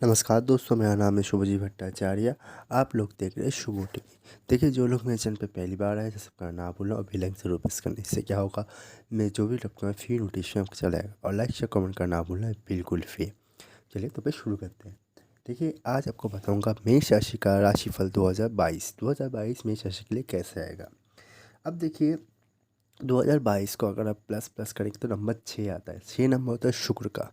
नमस्कार दोस्तों, मेरा नाम है शुभजीत भट्टाचार्य। आप लोग देख रहे हैं शुभो टीवी। देखिए, जो लोग मेरे चैनल पे पहली बार आए तो सबका नाम बोलना और बेल आइकन ज़रूर प्रेस करना। इससे क्या होगा, मैं जो भी रखता हूँ फ्री नोटिफिकेशन आपको चलाएगा। और लाइक शेयर कमेंट करना ना भूलना, बिल्कुल फ्री। चलिए तो फिर शुरू करते हैं। देखिए, आज आपको बताऊँगा मेष राशि का राशिफल 2022 मेष राशि के लिए कैसे आएगा। अब देखिए, 2022 को अगर आप प्लस प्लस करेंगे तो नंबर 6 आता है। 6 नंबर होता है शुक्र का,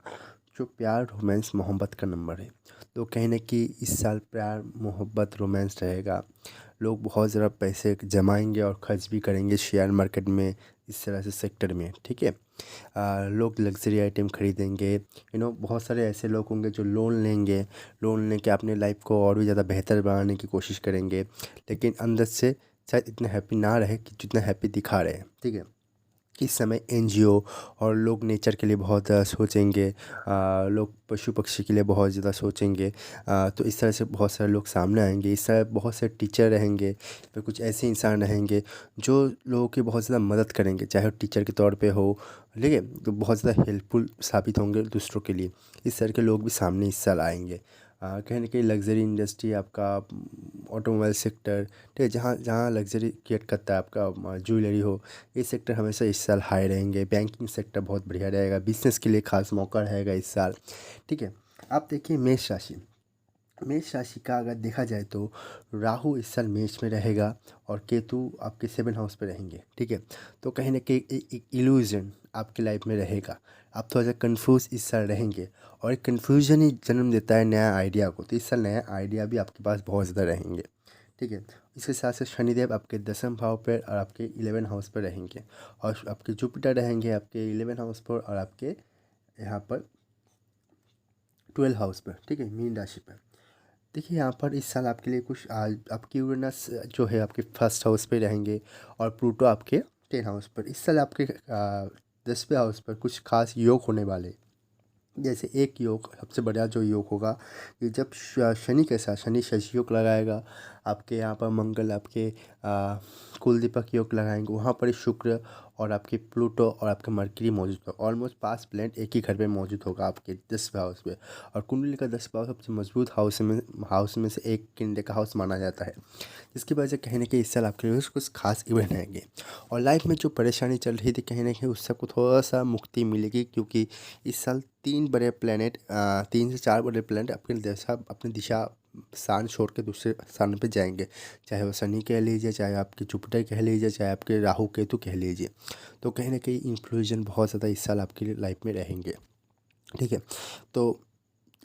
जो प्यार रोमांस मोहब्बत का नंबर है। तो कहीं ना कि इस साल प्यार मोहब्बत रोमांस रहेगा। लोग बहुत ज़्यादा पैसे जमाएंगे और खर्च भी करेंगे शेयर मार्केट में, इस तरह से सेक्टर में, ठीक है। लोग लग्जरी आइटम खरीदेंगे, बहुत सारे ऐसे लोग होंगे जो लोन लेंगे। लोन लेके अपने लाइफ को और भी ज़्यादा बेहतर बनाने की कोशिश करेंगे, लेकिन अंदर से शायद इतना हैप्पी ना रहे कि जितना हैप्पी दिखा रहे हैं, ठीक है। इस समय एनजीओ और लोग नेचर के लिए बहुत ज़्यादा सोचेंगे। लोग पशु पक्षी के लिए बहुत ज़्यादा सोचेंगे। तो इस तरह से बहुत सारे लोग सामने आएंगे। इस तरह बहुत से टीचर रहेंगे, फिर कुछ ऐसे इंसान रहेंगे जो लोगों की बहुत ज़्यादा मदद करेंगे, चाहे वो टीचर के तौर पे हो, ठीक है। तो बहुत ज़्यादा हेल्पफुल साबित होंगे दूसरों के लिए। इस तरह के लोग भी सामने इस साल आएंगे। कहीं ना कहीं लग्जरी इंडस्ट्री आपका, ऑटोमोबाइल सेक्टर, ठीक है, जहाँ जहाँ लग्जरी क्रिएट करता है आपका, ज्वेलरी हो, ये सेक्टर हमेशा इस साल हाई रहेंगे। बैंकिंग सेक्टर बहुत बढ़िया रहेगा। बिजनेस के लिए खास मौका रहेगा इस साल, ठीक है। आप देखिए, मेष राशि का अगर देखा जाए तो राहु इस साल मेष में रहेगा और केतु आपके 7 हाउस पे रहेंगे, ठीक है। तो कहीं ना कहीं एक इल्यूजन आपकी लाइफ में रहेगा। आप थोड़ा सा कंफ्यूज इस साल रहेंगे, और एक कन्फ्यूजन ही जन्म देता है नया आइडिया को। तो इस साल नया आइडिया भी आपके पास बहुत ज़्यादा रहेंगे, ठीक है। इसके साथ साथ शनिदेव आपके 10th भाव पर और आपके 11 हाउस पर रहेंगे, और आपके जुपिटर रहेंगे आपके 11 हाउस पर और आपके यहाँ पर 12 हाउस पर, ठीक है, मीन राशि पर। देखिए, यहाँ पर इस साल आपके लिए कुछ आपकी यूरेनस जो है आपके 1st हाउस पे रहेंगे, और प्लूटो आपके 10 हाउस पर। इस साल आपके 10वें हाउस पर कुछ खास योग होने वाले। जैसे एक योग, सबसे बढ़िया जो योग होगा कि जब शनि के साथ शनि शश योग लगाएगा, आपके यहाँ पर मंगल आपके कुल दीपक योग लगाएंगे, वहाँ पर शुक्र और आपके प्लूटो और आपका मरकरी मौजूद होगा। ऑलमोस्ट 5 प्लैनेट एक ही घर पे मौजूद होगा आपके 10वें हाउस पे। और कुंडली का 10वां सबसे मजबूत हाउस में से एक किंडे का हाउस माना जाता है, जिसकी वजह से कहीं ना कहीं इस साल आपके लिए कुछ खास इवेंट आएंगे। और लाइफ में जो परेशानी चल रही थी, कहीं ना कहीं उससे आपको थोड़ा सा मुक्ति मिलेगी, क्योंकि इस साल 3 से 4 बड़े प्लैनेट अपनी दिशा स्थान छोड़ के दूसरे स्थान पे जाएंगे। चाहे वो शनि कह लीजिए, चाहे आपके जुपिटर कह लीजिए, चाहे आपके राहु केतु कह लीजिए। तो कहीं ना कहीं इन्फ्लुएंस बहुत ज़्यादा इस साल आपकी लाइफ में रहेंगे, ठीक है। तो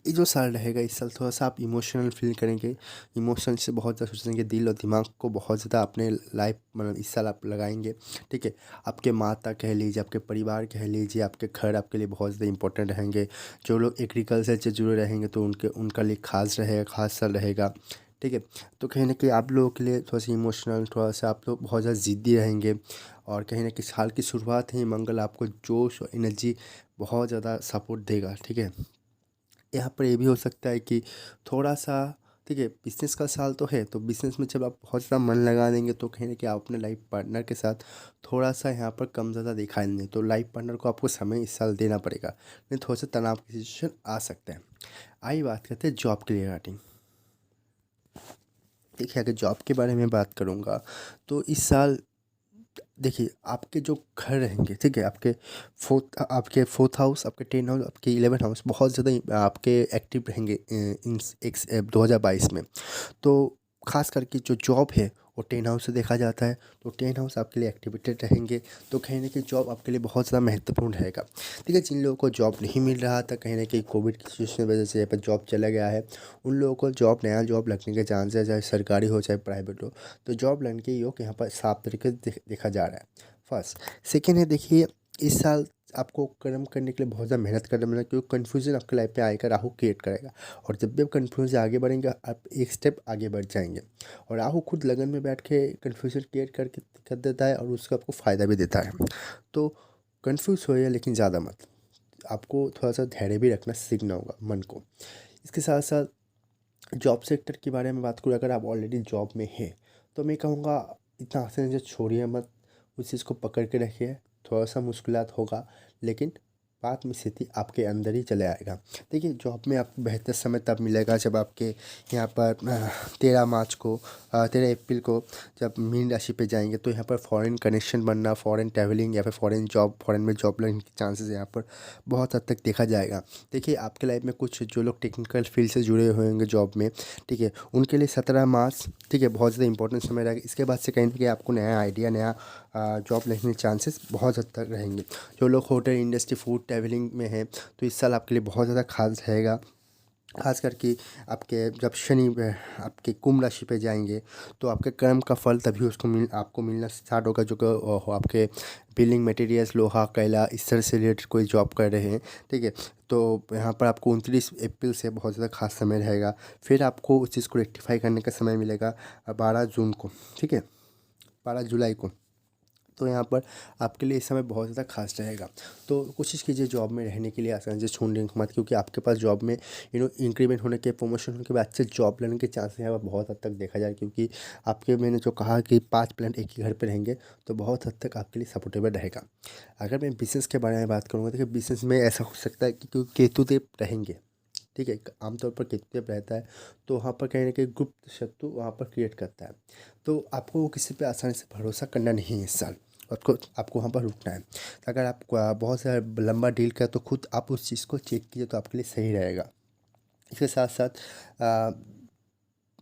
ये जो साल रहेगा, इस साल थोड़ा सा आप इमोशनल फील करेंगे। इमोशन से बहुत ज़्यादा सोचेंगे, दिल और दिमाग को बहुत ज़्यादा अपने लाइफ मतलब इस साल आप लगाएंगे, ठीक है। आपके माता कह लीजिए, आपके परिवार कह लीजिए, आपके घर आपके लिए बहुत ज़्यादा इंपॉर्टेंट रहेंगे। जो लोग एग्रीकल्चर से जुड़े रहेंगे तो उनका लिए खास रहेगा, खास साल रहेगा, ठीक है। तो कहीं ना कहीं आप लोगों के लिए थोड़ा सा इमोशनल, थोड़ा सा आप लोग बहुत ज़्यादा ज़िद्दी रहेंगे। और कहीं ना कहीं साल की शुरुआत ही मंगल आपको जोश और एनर्जी बहुत ज़्यादा सपोर्ट देगा, ठीक है। यहाँ पर ये भी हो सकता है कि थोड़ा सा, ठीक है, बिजनेस का साल तो है, तो बिजनेस में जब आप बहुत ज़्यादा मन लगा देंगे तो कहीं ना कहीं आप अपने लाइफ पार्टनर के साथ थोड़ा सा यहाँ पर कम ज़्यादा दिखाई देंगे। तो लाइफ पार्टनर को आपको समय इस साल देना पड़ेगा, नहीं थोड़ा सा तनाव की सिचुएशन आ सकता है। आइए बात करते हैं जॉब के रिगार्डिंग। देखिए, अगर जॉब के बारे में बात करूँगा तो इस साल देखिए, आपके जो घर रहेंगे, ठीक है, आपके 4th हाउस, आपके 10 हाउस, आपके 11 हाउस बहुत ज़्यादा आपके एक्टिव रहेंगे इन 2022 में। तो खास करके जो जॉब है वो 10 हाउस से देखा जाता है, तो 10 हाउस आपके लिए एक्टिवेटेड रहेंगे। तो कहीं ना कहीं जॉब आपके लिए बहुत ज़्यादा महत्वपूर्ण रहेगा। ठीक है, जिन लोगों को जॉब नहीं मिल रहा था, कहीं ना कहीं कोविड की सिचुएशन की वजह से यहाँ पर जॉब चला गया है, उन लोगों को नया जॉब लगने के चांस है, चाहे सरकारी हो चाहे प्राइवेट हो। तो जॉब लगने के योग यहाँ पर साफ तरीके से देखा जा रहा है। फर्स्ट, सेकेंड है, देखिए, इस साल आपको कर्म करने के लिए बहुत ज़्यादा मेहनत करना पड़ेगा, क्योंकि कन्फ्यूजन आपके लाइफ में आएगा, राहु क्रिएट करेगा। और जब भी आप कन्फ्यूजन से आगे बढ़ेंगे, आप एक स्टेप आगे बढ़ जाएंगे। और राहु खुद लगन में बैठ के कन्फ्यूजन क्रिएट करके कर देता है, और उसका आपको फ़ायदा भी देता है। तो कन्फ्यूज होइए, लेकिन ज़्यादा मत। आपको थोड़ा सा धैर्य भी रखना सीखना होगा मन को। इसके साथ साथ जॉब सेक्टर के बारे में बात करूँ, अगर आप ऑलरेडी जॉब में हैं तो मैं कहूँगा इतना आसानी से छोड़िए मत, उस चीज़ को पकड़ के रखिए। थोड़ा सा मुश्किलात होगा, लेकिन बात में स्थिति आपके अंदर ही चले आएगा। देखिए जॉब में आपको बेहतर समय तब मिलेगा जब आपके यहाँ पर 13 मार्च को 13 अप्रैल को जब मीन राशि पे जाएंगे तो यहाँ पर फॉरेन कनेक्शन बनना, फॉरेन ट्रैवलिंग या फिर फॉरेन में जॉब लगने के चांसेस यहाँ पर बहुत हद तक देखा जाएगा। देखिए आपके लाइफ में कुछ जो लोग टेक्निकल फील्ड से जुड़े हुए होंगे जॉब में, ठीक है, उनके लिए 17 मार्च, ठीक है, बहुत ज़्यादा इंपॉर्टेंट समय रहेगा। इसके बाद से कहीं ना कहीं आपको नया आइडिया, नया जॉब लगने के चांसेस बहुत हद तक रहेंगे। जो लोग होटल इंडस्ट्री, फूड, ट्रैवलिंग में हैं तो इस साल आपके लिए बहुत ज़्यादा खास रहेगा। खास करके आपके जब शनि आपके कुंभ राशि पे जाएंगे तो आपके कर्म का फल तभी आपको मिलना स्टार्ट होगा। जो आपके बिल्डिंग मटेरियल्स, लोहा, कोयला, इस तरह से रिलेटेड कोई जॉब कर रहे हैं, ठीक है, तो यहाँ पर आपको 29 अप्रैल से बहुत ज़्यादा खास समय रहेगा। फिर आपको उस चीज़ को रेक्टिफाई करने का समय मिलेगा 12 जून को, ठीक है, 12 जुलाई को। तो यहाँ पर आपके लिए इस समय बहुत ज़्यादा खास रहेगा। तो कोशिश कीजिए जॉब में रहने के लिए, आसानी से छोड़ने को मत, क्योंकि आपके पास जॉब में इंक्रीमेंट होने के, प्रमोशन होने के बाद अच्छे जॉब लेने के चांसेस यहाँ पर बहुत हद तक देखा जाए। क्योंकि आपके, मैंने जो कहा कि 5 प्लांट एक ही घर पे रहेंगे तो बहुत हद तक आपके लिए सपोर्टेबल रहेगा। अगर मैं बिज़नेस के बारे में बात करूँगा, देखिए बिज़नेस में ऐसा हो सकता है कि क्योंकि केतुदेव रहेंगे, ठीक है, आमतौर पर केतुदेव रहता है तो वहाँ पर कहीं ना कहीं गुप्त शत्रु वहाँ पर क्रिएट करता है। तो आपको किसी पे आसानी से भरोसा करना नहीं है इस साल। आपको वहाँ पर रुकना है। अगर आप बहुत सारा लंबा डील कर तो खुद आप उस चीज़ को चेक कीजिए तो आपके लिए सही रहेगा। इसके साथ साथ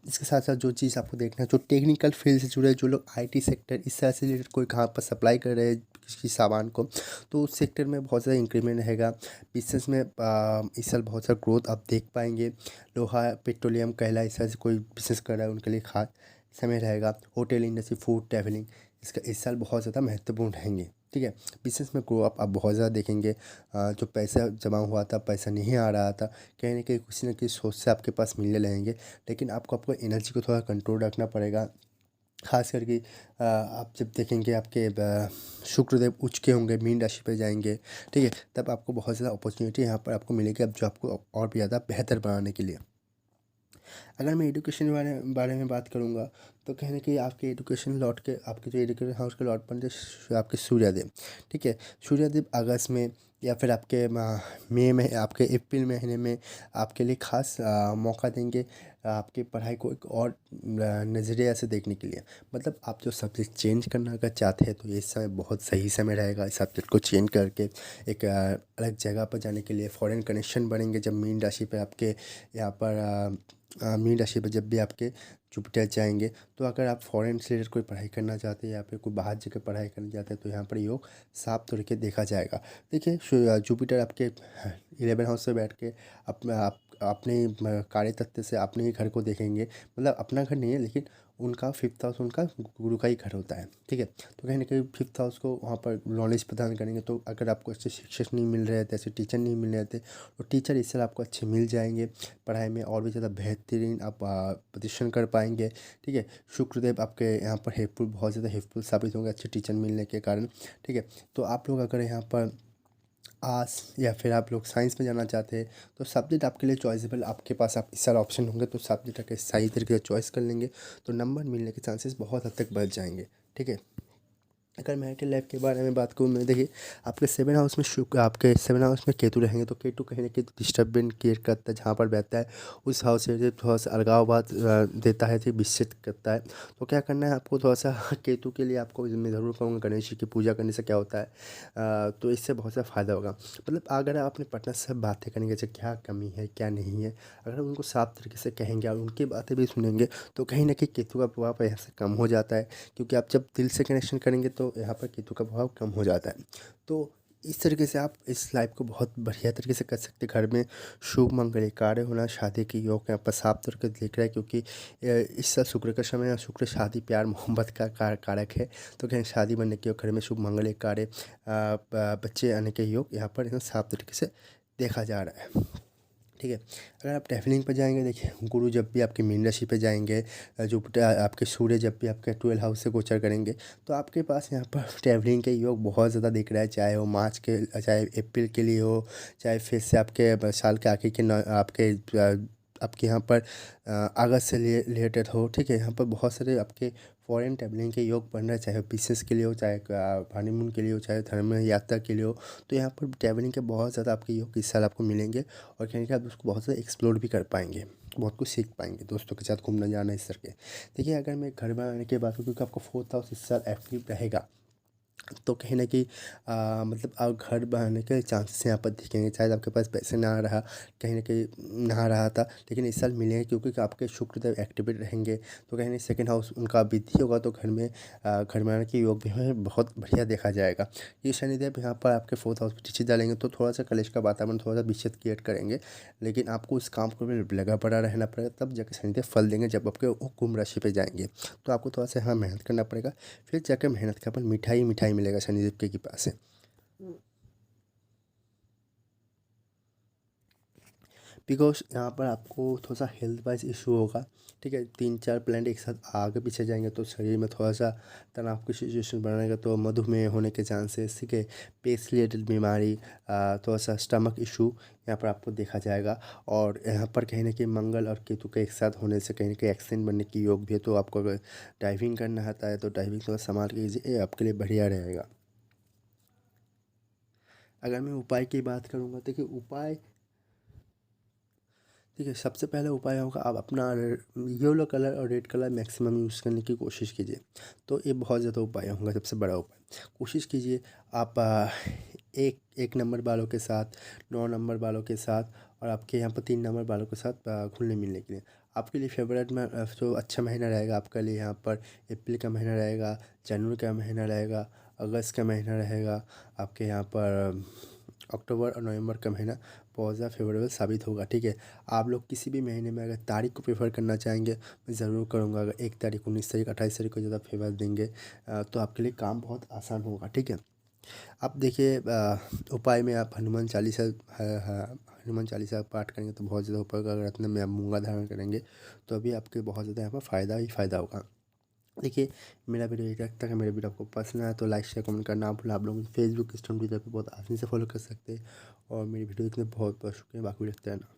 इसके साथ साथ जो चीज़ आपको देखना है, जो टेक्निकल फील्ड से जुड़े, जो लोग आईटी सेक्टर इस तरह से रिलेटेड कोई कहाँ पर सप्लाई कर रहे हैं किसी सामान को, तो उस सेक्टर में बहुत ज़्यादा इंक्रीमेंट रहेगा। बिजनेस में इस साल बहुत सारा ग्रोथ आप देख पाएंगे। लोहा, पेट्रोलियम, कोयला, इस तरह से कोई बिजनेस कर रहा है उनके लिए खास समय रहेगा। होटल इंडस्ट्री, फूड, ट्रैवलिंग इसका इस साल बहुत ज़्यादा महत्वपूर्ण रहेंगे, ठीक है। बिजनेस में ग्रो अप आप बहुत ज़्यादा देखेंगे। जो पैसा जमा हुआ था, पैसा नहीं आ रहा था, कहीं ना कहीं किसी न किसी सोर्स से आपके पास मिलने लगेंगे। लेकिन आपको एनर्जी को थोड़ा कंट्रोल रखना पड़ेगा। खास करके आप जब देखेंगे आपके शुक्रदेव उच्च के होंगे, मीन राशि पे जाएंगे, ठीक है, तब आपको बहुत ज़्यादा अपॉर्चुनिटी यहाँ पर आपको मिलेगी अब जो आपको और भी ज़्यादा बेहतर बनाने के लिए। अगर मैं एजुकेशन के बारे में बात करूँगा तो कहीं न कहीं आपके एजुकेशन लौट के, आपके जो एजुकेशन हाउस के लौट पर आपके सूर्यदेव, ठीक है, सूर्यदेव अगस्त में या फिर आपके मई में, आपके अप्रैल महीने में आपके लिए खास मौका देंगे आपकी पढ़ाई को एक और नज़रिया से देखने के लिए। मतलब आप जो सब्जेक्ट चेंज करना अगर चाहते हैं तो ये समय बहुत सही समय रहेगा इस सब्जेक्ट को चेंज करके एक अलग जगह पर जाने के लिए। फॉरेन कनेक्शन बनेंगे जब मीन राशि पे आपके यहाँ पर मीन राशि पे जब भी आपके जुपिटर जाएंगे। तो अगर आप फॉरेन से रिलेटेड कोई पढ़ाई करना चाहते हैं या फिर कोई बाहर जगह पढ़ाई करना चाहते हैं तो यहाँ पर योग साफ तौर के देखा जाएगा। देखिए जुपिटर आपके 11 हाउस से बैठ के अपने कार्य तत्व से अपने ही घर को देखेंगे। मतलब अपना घर नहीं है लेकिन उनका 5th हाउस उनका गुरु का ही घर होता है, ठीक है। तो कहीं ना कहीं 5th हाउस को वहाँ पर नॉलेज प्रदान करेंगे। तो अगर आपको अच्छे शिक्षक नहीं मिल रहे थे, ऐसे टीचर नहीं मिल रहे थे, तो टीचर इससे आपको अच्छे मिल जाएंगे। पढ़ाई में और भी ज़्यादा बेहतरीन आप प्रदर्शन कर पाएंगे, ठीक है। शुक्रदेव आपके यहाँ पर हेल्पफुल, बहुत ज़्यादा हेल्पफुल साबित होंगे अच्छे टीचर मिलने के कारण, ठीक है। तो आप लोग अगर यहाँ पर आर्ट्स या फिर आप लोग साइंस में जाना चाहते हैं तो सब्जेक्ट आपके लिए चॉइसेबल, आपके पास आप इस सारा ऑप्शन होंगे तो सब्जेक्ट अगर सही तरीके से चॉइस कर लेंगे तो नंबर मिलने के चांसेस बहुत हद तक बढ़ जाएंगे, ठीक है। अगर मैरिटल लाइफ के बारे में बात करूँ मैं, देखिए आपके 7 हाउस में शुक्र, आपके 7 हाउस में केतु रहेंगे तो केतु कहीं ना कहीं डिस्टर्बेंस क्रिएट करता है। जहाँ पर बैठता है उस हाउस से थोड़ा सा अलगाववाद देता है, तो विच्छेद करता है। तो क्या करना है आपको, थोड़ा सा केतु के लिए आपको मैं ज़रूर कहूँगा गणेश जी की पूजा करने से क्या होता है तो इससे बहुत सा फ़ायदा होगा। मतलब अगर आप अपने पार्टनर से बातें करेंगे जैसे क्या कमी है क्या नहीं है, अगर उनको साफ तरीके से कहेंगे और उनकी बातें भी सुनेंगे तो कहीं ना कहीं केतु का प्रभाव यहाँ से कम हो जाता है। क्योंकि आप जब दिल से कनेक्शन करेंगे तो यहाँ पर केतु का प्रभाव कम हो जाता है। तो इस तरीके से आप इस लाइफ को बहुत बढ़िया तरीके से कर सकते हैं। घर में शुभ मंगल कार्य होना, शादी के योग यहाँ पर साफ तौर पर दिख रहा है। क्योंकि इस साल शुक्र का समय है, शुक्र शादी प्यार मोहब्बत का कारक है। तो कहीं शादी बनने के योग, घर में शुभ मंगल कार्य, बच्चे आने के योग यहाँ पर एकदम साफ तरीके से देखा जा रहा है, ठीक है। अगर आप ट्रैवलिंग पर जाएंगे, देखिए गुरु जब भी आपके मीन राशि पे जाएंगे, जुपिटर आपके सूर्य जब भी आपके 12 हाउस से गोचर करेंगे तो आपके पास यहाँ पर ट्रैवलिंग के योग बहुत ज़्यादा दिख रहा है। चाहे वो मार्च के, चाहे अप्रैल के लिए हो, चाहे फिर से आपके साल के आखिर के आपके यहाँ पर अगस्त से रिलेटेड हो, ठीक है। यहाँ पर बहुत सारे आपके फॉरेन ट्रैवलिंग के योग बन रहा है, चाहे बिजनेस के लिए हो, चाहे हनीमून के लिए हो, चाहे धर्म यात्रा के लिए हो। तो यहाँ पर ट्रैवलिंग के बहुत ज़्यादा आपके योग इस साल आपको मिलेंगे और कहीं ना कहीं आप उसको बहुत ज़्यादा एक्सप्लोर भी कर पाएंगे, बहुत कुछ सीख पाएंगे दोस्तों के साथ घूमना जाना इस तरह के। देखिए अगर मैं घर बनाने की बात करूँ, क्योंकि आपका 4th हाउस इस साल एक्टिव रहेगा, तो कहीं न कहीं मतलब आप घर बनाने के चांसेस यहाँ पर दिखेंगे। शायद आपके पास पैसे ना रहा, कहीं न कहीं ना रहा था, लेकिन इस साल मिलेंगे क्योंकि आपके शुक्रदेव एक्टिवेट रहेंगे। तो कहीं न 2nd हाउस उनका वृद्धि होगा, तो घर में घर बनाने के योग भी है बहुत बढ़िया देखा जाएगा। ये शनिदेव यहाँ पर आपके 4th हाउस में दृष्टि डालेंगे, तो थोड़ा-सा कलेश का वातावरण, थोड़ा-सा विच्छेद क्रिएट करेंगे। लेकिन आपको इस काम को में लगा पड़ा रहना पड़ेगा, तब जाके शनिदेव फल देंगे जब आपके वो कुंभ राशि पे जाएँगे। तो आपको थोड़ा-सा यहाँ मेहनत करना पड़ेगा, फिर जाके मेहनत का फल मिठाई मिठाई मिलेगा शनिदेव की कृपा से। बिकॉज़ यहाँ पर आपको थोड़ा-सा हेल्थ वाइज़ इश्यू होगा, ठीक है? 3-4 प्लैनेट एक साथ आगे पीछे जाएँगे तो शरीर में थोड़ा-सा तनाव की सिचुएशन बनेगा, तो मधुमेह होने के चांसेस, ठीक है? पेट रिलेटेड बीमारी, थोड़ा-सा स्टमक इश्यू यहाँ पर आपको देखा जाएगा। और यहाँ पर कहीं न कहीं मंगल और केतु के एक साथ होने से कहीं न कहीं एक्सीडेंट बनने की योग भी है, तो आपको अगर ड्राइविंग करना आता है तो ड्राइविंग थोड़ा सँभाल के कीजिए, ये आपके लिए बढ़िया रहेगा। अगर मैं उपाय की बात करूँगा, देखिए उपाय, ठीक है, सबसे पहला उपाय होगा आप अपना येलो कलर और रेड कलर मैक्सिमम यूज़ करने की कोशिश कीजिए। तो ये बहुत ज़्यादा उपाय होगा, सबसे बड़ा उपाय। कोशिश कीजिए आप एक 1 नंबर वालों के साथ, 9 नंबर वालों के साथ और आपके यहाँ पर 3 नंबर वालों के साथ घुलने-मिलने के लिए। आपके लिए फ़ेवरेट में जो अच्छा महीना रहेगा आपके लिए यहाँ पर अप्रैल का महीना रहेगा, जनवरी का महीना रहेगा, अगस्त का महीना रहेगा, आपके यहाँ पर अक्टूबर और नवंबर का महीना बहुत ज़्यादा फेवरेबल साबित होगा, ठीक है? आप लोग किसी भी महीने में अगर तारीख को प्रेफ़र करना चाहेंगे, मैं ज़रूर करूँगा। अगर 1 तारीख, 19 तारीख, 28 तारीख को ज़्यादा फेवर देंगे तो आपके लिए काम बहुत आसान होगा, ठीक है? अब देखिए उपाय में आप हनुमान चालीसा हनुमान चालीसा पाठ करेंगे तो बहुत ज़्यादा ऊपर का, रत्न में आप मूँगा धारण करेंगे तो अभी आपके बहुत ज़्यादा यहाँ पर फ़ायदा ही फ़ायदा होगा। देखिए मेरा वीडियो यही तक है। मेरा वीडियो आपको पसंद आया तो लाइक शेयर कमेंट करना ना भूलें। आप लोग फेसबुक, इंस्टाग्राम, ट्विटर पे बहुत आसानी से फॉलो कर सकते हैं और मेरी वीडियो देखने बहुत बहुत शुक्रिया। बाकी देखते रहना।